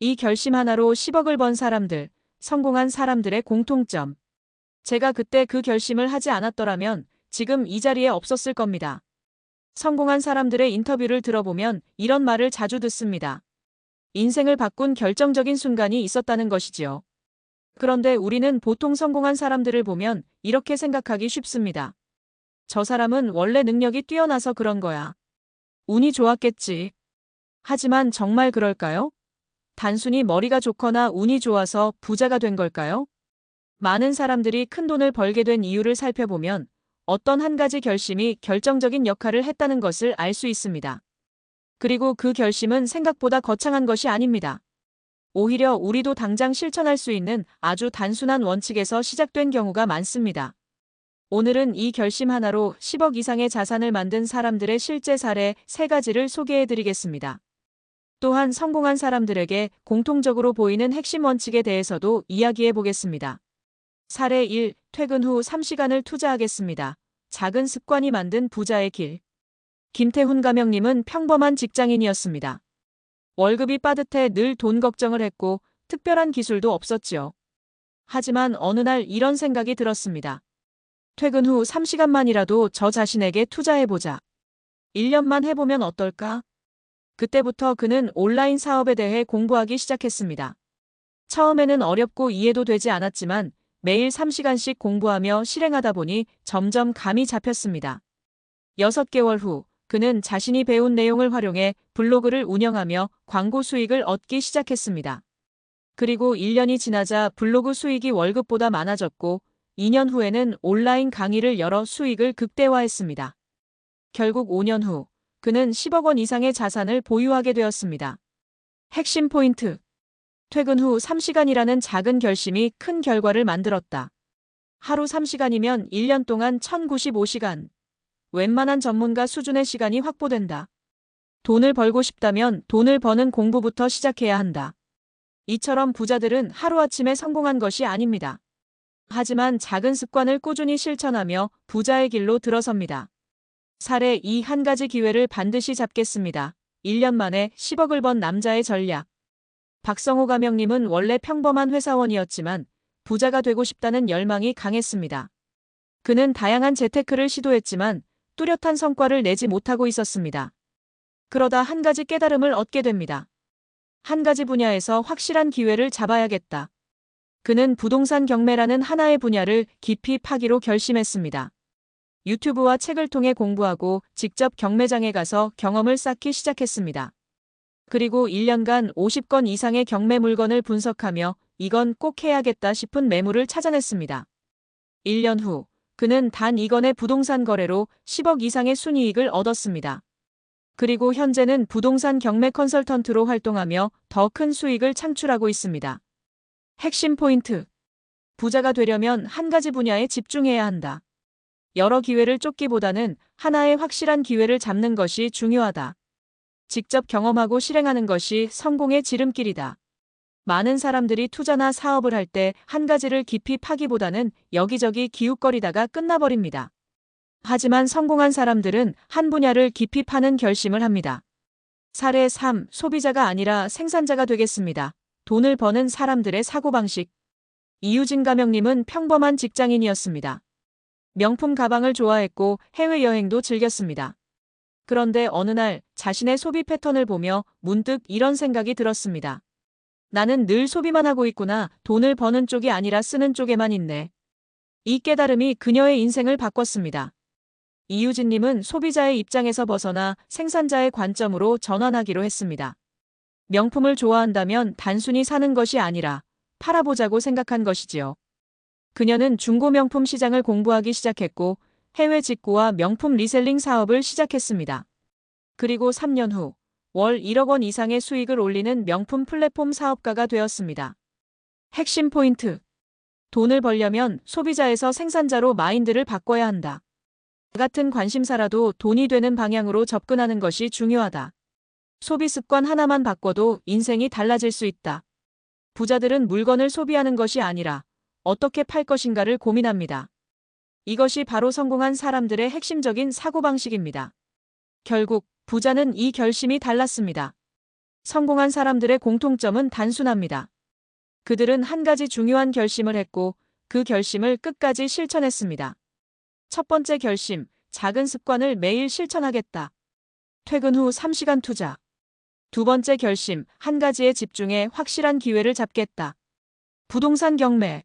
이 결심 하나로 10억을 번 사람들, 성공한 사람들의 공통점. 제가 그때 그 결심을 하지 않았더라면 지금 이 자리에 없었을 겁니다. 성공한 사람들의 인터뷰를 들어보면 이런 말을 자주 듣습니다. 인생을 바꾼 결정적인 순간이 있었다는 것이지요. 그런데 우리는 보통 성공한 사람들을 보면 이렇게 생각하기 쉽습니다. 저 사람은 원래 능력이 뛰어나서 그런 거야. 운이 좋았겠지. 하지만 정말 그럴까요? 단순히 머리가 좋거나 운이 좋아서 부자가 된 걸까요? 많은 사람들이 큰 돈을 벌게 된 이유를 살펴보면 어떤 한 가지 결심이 결정적인 역할을 했다는 것을 알 수 있습니다. 그리고 그 결심은 생각보다 거창한 것이 아닙니다. 오히려 우리도 당장 실천할 수 있는 아주 단순한 원칙에서 시작된 경우가 많습니다. 오늘은 이 결심 하나로 10억 이상의 자산을 만든 사람들의 실제 사례 3가지를 소개해 드리겠습니다. 또한 성공한 사람들에게 공통적으로 보이는 핵심 원칙에 대해서도 이야기해 보겠습니다. 사례 1. 퇴근 후 3시간을 투자하겠습니다. 작은 습관이 만든 부자의 길. 김태훈 가명님은 평범한 직장인이었습니다. 월급이 빠듯해 늘 돈 걱정을 했고 특별한 기술도 없었지요. 하지만 어느 날 이런 생각이 들었습니다. 퇴근 후 3시간만이라도 저 자신에게 투자해보자. 1년만 해보면 어떨까? 그때부터 그는 온라인 사업에 대해 공부하기 시작했습니다. 처음에는 어렵고 이해도 되지 않았지만 매일 3시간씩 공부하며 실행하다 보니 점점 감이 잡혔습니다. 6개월 후 그는 자신이 배운 내용을 활용해 블로그를 운영하며 광고 수익을 얻기 시작했습니다. 그리고 1년이 지나자 블로그 수익이 월급보다 많아졌고 2년 후에는 온라인 강의를 열어 수익을 극대화했습니다. 결국 5년 후 그는 10억 원 이상의 자산을 보유하게 되었습니다. 핵심 포인트. 퇴근 후 3시간이라는 작은 결심이 큰 결과를 만들었다. 하루 3시간이면 1년 동안 1095시간. 웬만한 전문가 수준의 시간이 확보된다. 돈을 벌고 싶다면 돈을 버는 공부부터 시작해야 한다. 이처럼 부자들은 하루아침에 성공한 것이 아닙니다. 하지만 작은 습관을 꾸준히 실천하며 부자의 길로 들어섭니다. 사례 2. 한 가지 기회를 반드시 잡겠습니다. 1년 만에 10억을 번 남자의 전략. 박성호 가명님은 원래 평범한 회사원이었지만 부자가 되고 싶다는 열망이 강했습니다. 그는 다양한 재테크를 시도했지만 뚜렷한 성과를 내지 못하고 있었습니다. 그러다 한 가지 깨달음을 얻게 됩니다. 한 가지 분야에서 확실한 기회를 잡아야겠다. 그는 부동산 경매라는 하나의 분야를 깊이 파기로 결심했습니다. 유튜브와 책을 통해 공부하고 직접 경매장에 가서 경험을 쌓기 시작했습니다. 그리고 1년간 50건 이상의 경매 물건을 분석하며 이건 꼭 해야겠다 싶은 매물을 찾아냈습니다. 1년 후 그는 단 2건의 부동산 거래로 10억 이상의 순이익을 얻었습니다. 그리고 현재는 부동산 경매 컨설턴트로 활동하며 더 큰 수익을 창출하고 있습니다. 핵심 포인트. 부자가 되려면 한 가지 분야에 집중해야 한다. 여러 기회를 쫓기보다는 하나의 확실한 기회를 잡는 것이 중요하다. 직접 경험하고 실행하는 것이 성공의 지름길이다. 많은 사람들이 투자나 사업을 할 때 한 가지를 깊이 파기보다는 여기저기 기웃거리다가 끝나버립니다. 하지만 성공한 사람들은 한 분야를 깊이 파는 결심을 합니다. 사례 3. 소비자가 아니라 생산자가 되겠습니다. 돈을 버는 사람들의 사고방식. 이유진 가명님은 평범한 직장인이었습니다. 명품 가방을 좋아했고 해외여행도 즐겼습니다. 그런데 어느 날 자신의 소비 패턴을 보며 문득 이런 생각이 들었습니다. 나는 늘 소비만 하고 있구나. 돈을 버는 쪽이 아니라 쓰는 쪽에만 있네. 이 깨달음이 그녀의 인생을 바꿨습니다. 이유진님은 소비자의 입장에서 벗어나 생산자의 관점으로 전환하기로 했습니다. 명품을 좋아한다면 단순히 사는 것이 아니라 팔아보자고 생각한 것이지요. 그녀는 중고 명품 시장을 공부하기 시작했고 해외 직구와 명품 리셀링 사업을 시작했습니다. 그리고 3년 후 월 1억 원 이상의 수익을 올리는 명품 플랫폼 사업가가 되었습니다. 핵심 포인트. 돈을 벌려면 소비자에서 생산자로 마인드를 바꿔야 한다. 같은 관심사라도 돈이 되는 방향으로 접근하는 것이 중요하다. 소비 습관 하나만 바꿔도 인생이 달라질 수 있다. 부자들은 물건을 소비하는 것이 아니라 어떻게 팔 것인가를 고민합니다. 이것이 바로 성공한 사람들의 핵심적인 사고방식입니다. 결국 부자는 이 결심이 달랐습니다. 성공한 사람들의 공통점은 단순합니다. 그들은 한 가지 중요한 결심을 했고 그 결심을 끝까지 실천했습니다. 첫 번째 결심, 작은 습관을 매일 실천하겠다. 퇴근 후 3시간 투자. 두 번째 결심, 한 가지에 집중해 확실한 기회를 잡겠다. 부동산 경매.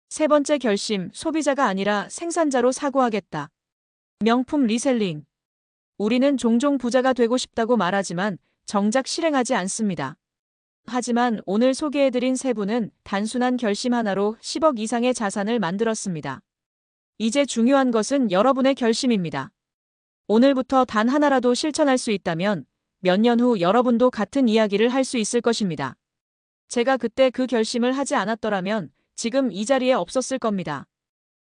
세 번째 결심, 소비자가 아니라 생산자로 사고하겠다. 명품 리셀링. 우리는 종종 부자가 되고 싶다고 말하지만 정작 실행하지 않습니다. 하지만 오늘 소개해드린 세 분은 단순한 결심 하나로 10억 이상의 자산을 만들었습니다. 이제 중요한 것은 여러분의 결심입니다. 오늘부터 단 하나라도 실천할 수 있다면 몇 년 후 여러분도 같은 이야기를 할 수 있을 것입니다. 제가 그때 그 결심을 하지 않았더라면 지금 이 자리에 없었을 겁니다.